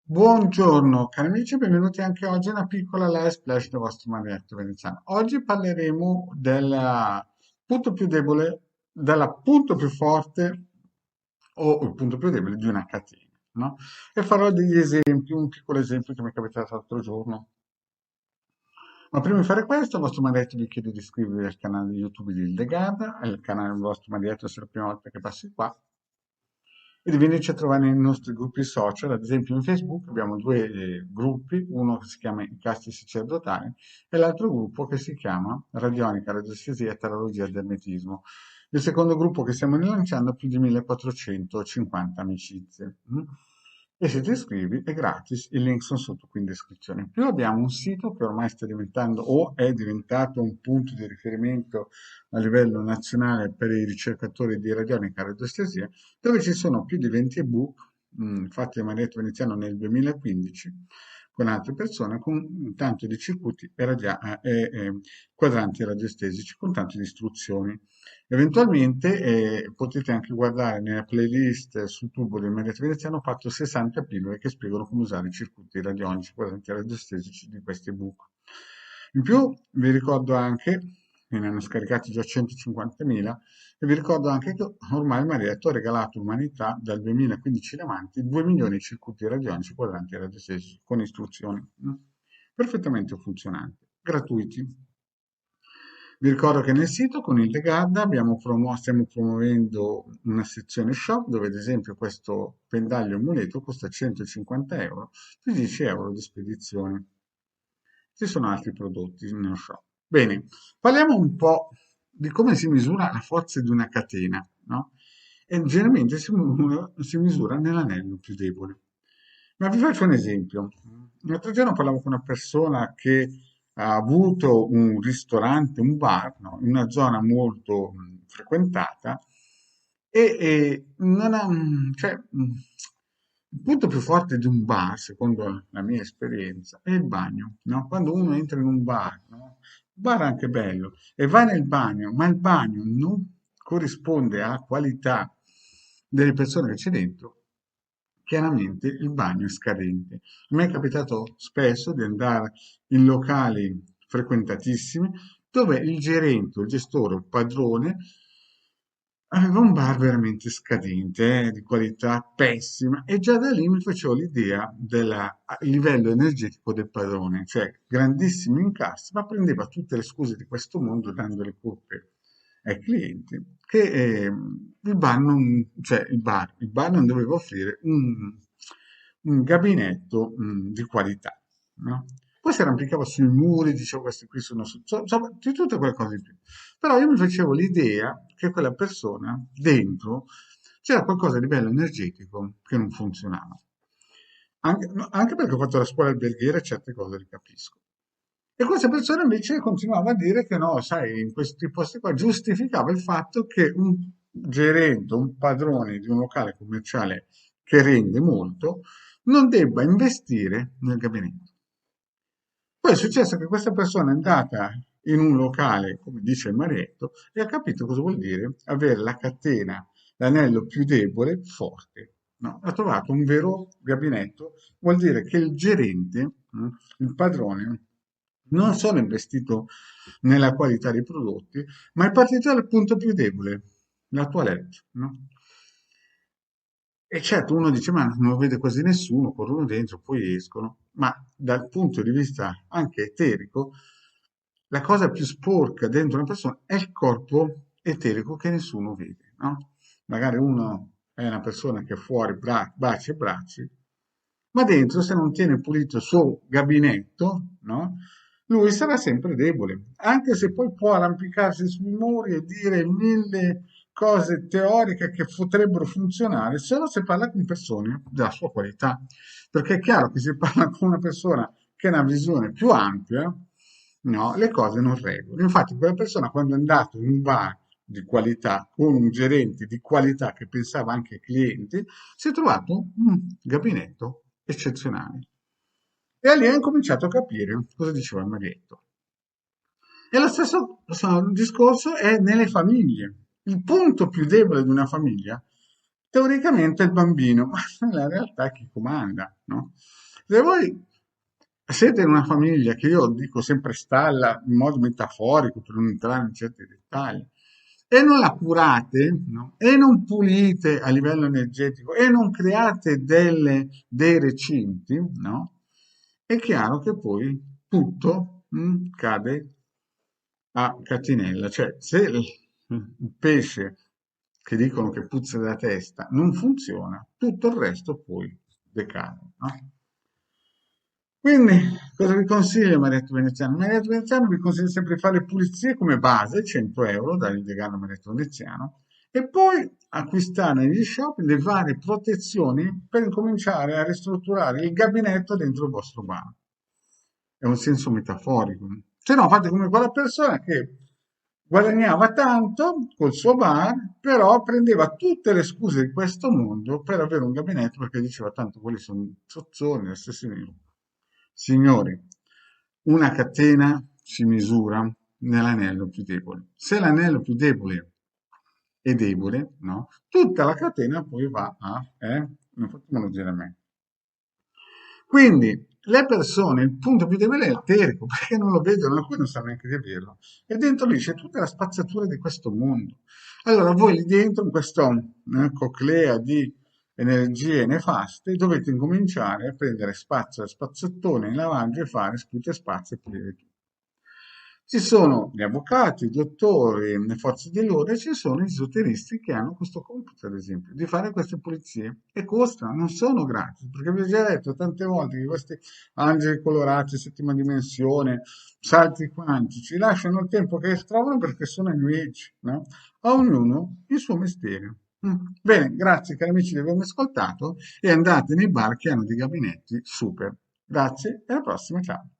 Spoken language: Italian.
Buongiorno cari amici, benvenuti anche oggi a una piccola live splash del vostro Marietto Veneziano. Oggi parleremo del punto più debole, del punto più forte o il punto più debole di una catena, no? E farò degli esempi, un piccolo esempio che mi è capitato l'altro giorno. Ma prima di fare questo, il vostro Marietto vi chiede di iscrivervi al canale di YouTube di Ildegard, al canale del vostro Marietto se è la prima volta che passi qua, e di venirci a trovare nei nostri gruppi social. Ad esempio in Facebook abbiamo due gruppi, uno che si chiama I Casti Sacerdotali e l'altro gruppo che si chiama Radionica, Radiestesia e Tarologia del Ermetismo. Il secondo gruppo che stiamo rilanciando ha più di 1450 amicizie. E se ti iscrivi è gratis, i link sono sotto qui in descrizione. In più abbiamo un sito che ormai sta diventando o è diventato un punto di riferimento a livello nazionale per i ricercatori di radionica e radiostesia, dove ci sono più di 20 ebook fatti da Marietto Veneziano nel 2015 con altre persone, con tanto di circuiti e quadranti radiostesici, con tanto di istruzioni. Eventualmente potete anche guardare nella playlist sul tubo del Marietto Veneziano, ho fatto 60 pillole che spiegano come usare i circuiti radionici, quadranti radiostesici di questi ebook. In più vi ricordo anche, me ne hanno scaricati già 150.000, e vi ricordo anche che ormai il Marietto ha regalato all'umanità dal 2015 in avanti 2 milioni di circuiti radionici quadranti e radiostesici con istruzioni perfettamente funzionanti, gratuiti. Vi ricordo che nel sito con il Legarda stiamo promuovendo una sezione shop dove ad esempio questo pendaglio muleto costa 150 euro più 10 euro di spedizione. Ci sono altri prodotti nello shop. Bene, parliamo un po' di come si misura la forza di una catena, no? E generalmente si misura nell'anello più debole. Ma vi faccio un esempio. L'altro giorno parlavo con una persona che ha avuto un ristorante, un bar, no, in una zona molto frequentata e non ha, cioè, il punto più forte di un bar, secondo la mia esperienza, è il bagno, no? Quando uno entra in un bar, no? Un bar anche bello, e va nel bagno, ma il bagno non corrisponde alla qualità delle persone che c'è dentro, chiaramente il bagno è scadente. A me è capitato spesso di andare in locali frequentatissimi dove il gerente, il gestore, il padrone aveva un bar veramente scadente, di qualità pessima, e già da lì mi facevo l'idea del livello energetico del padrone, cioè grandissimi incassi, ma prendeva tutte le scuse di questo mondo dando le colpe ai clienti, che il bar non doveva offrire un gabinetto di qualità, no? Poi si arrampicava sui muri, diceva questi qui sono, insomma, di tutte quelle cose in più. Però io mi facevo l'idea che quella persona dentro c'era qualcosa di bello energetico che non funzionava. Anche, no, anche perché ho fatto la scuola alberghiera e certe cose le capisco. E questa persona invece continuava a dire che no, sai, in questi posti qua giustificava il fatto che un gerente, un padrone di un locale commerciale che rende molto, non debba investire nel gabinetto. Poi è successo che questa persona è andata in un locale, come dice il Marietto, e ha capito cosa vuol dire avere la catena, l'anello più debole, forte. No, ha trovato un vero gabinetto, vuol dire che il gerente, il padrone, non solo è investito nella qualità dei prodotti, ma è partito dal punto più debole, la toilette, no? E certo, uno dice, ma non lo vede quasi nessuno, corrono dentro, poi escono. Ma dal punto di vista anche eterico, la cosa più sporca dentro una persona è il corpo eterico che nessuno vede, no? Magari uno è una persona che fuori baci e bracci, ma dentro, se non tiene pulito il suo gabinetto, no? Lui sarà sempre debole, anche se poi può arrampicarsi sui muri e dire mille cose teoriche che potrebbero funzionare solo se parla con persone della sua qualità. Perché è chiaro che se parla con una persona che ha una visione più ampia, no, le cose non regolano. Infatti, quella persona, quando è andato in un bar di qualità con un gerente di qualità che pensava anche ai clienti, si è trovato un gabinetto eccezionale. E lì ha incominciato a capire cosa diceva il Marietto. E lo stesso discorso è nelle famiglie. Il punto più debole di una famiglia teoricamente il bambino, ma nella realtà è chi comanda, no? Se voi siete in una famiglia che io dico sempre stalla in modo metaforico per non entrare in certi dettagli, e non la curate, no? E non pulite a livello energetico e non create dei recinti, no? È chiaro che poi tutto cade a catinella. Cioè, se il pesce che dicono che puzza dalla testa non funziona, tutto il resto poi decade, no? Quindi, cosa vi consiglio, Marietto Veneziano? Marietto Veneziano vi consiglio sempre di fare le pulizie come base, 100 euro dal vegano Marietto Veneziano, e poi acquistare negli shop le varie protezioni per incominciare a ristrutturare il gabinetto dentro il vostro bar. È un senso metaforico. Se no, fate come quella persona che guadagnava tanto col suo bar, però prendeva tutte le scuse di questo mondo per avere un gabinetto perché diceva tanto quelli sono zozzoni, assassini. Signori, una catena si misura nell'anello più debole. Se l'anello più debole è debole, no? Tutta la catena poi va a, non facciamolo dire a me. Quindi le persone, il punto più debole è il terico, perché non lo vedono, alcuni non sanno neanche di averlo. E dentro lì c'è tutta la spazzatura di questo mondo. Allora voi lì dentro, in questo coclea di energie nefaste, dovete incominciare a prendere spazio, spazzettone in lavaggio e fare spute e spazio e pulire tutto. Ci sono gli avvocati, i dottori, le forze dell'ordine, e ci sono gli esoteristi che hanno questo compito, ad esempio, di fare queste pulizie e costano, non sono gratis, perché vi ho già detto tante volte che questi angeli colorati, settima dimensione, salti quantici, lasciano il tempo che trovano perché sono New Age, no? A ognuno il suo mestiere. Bene, grazie cari amici di avermi ascoltato e andate nei bar che hanno dei gabinetti super. Grazie e alla prossima, ciao.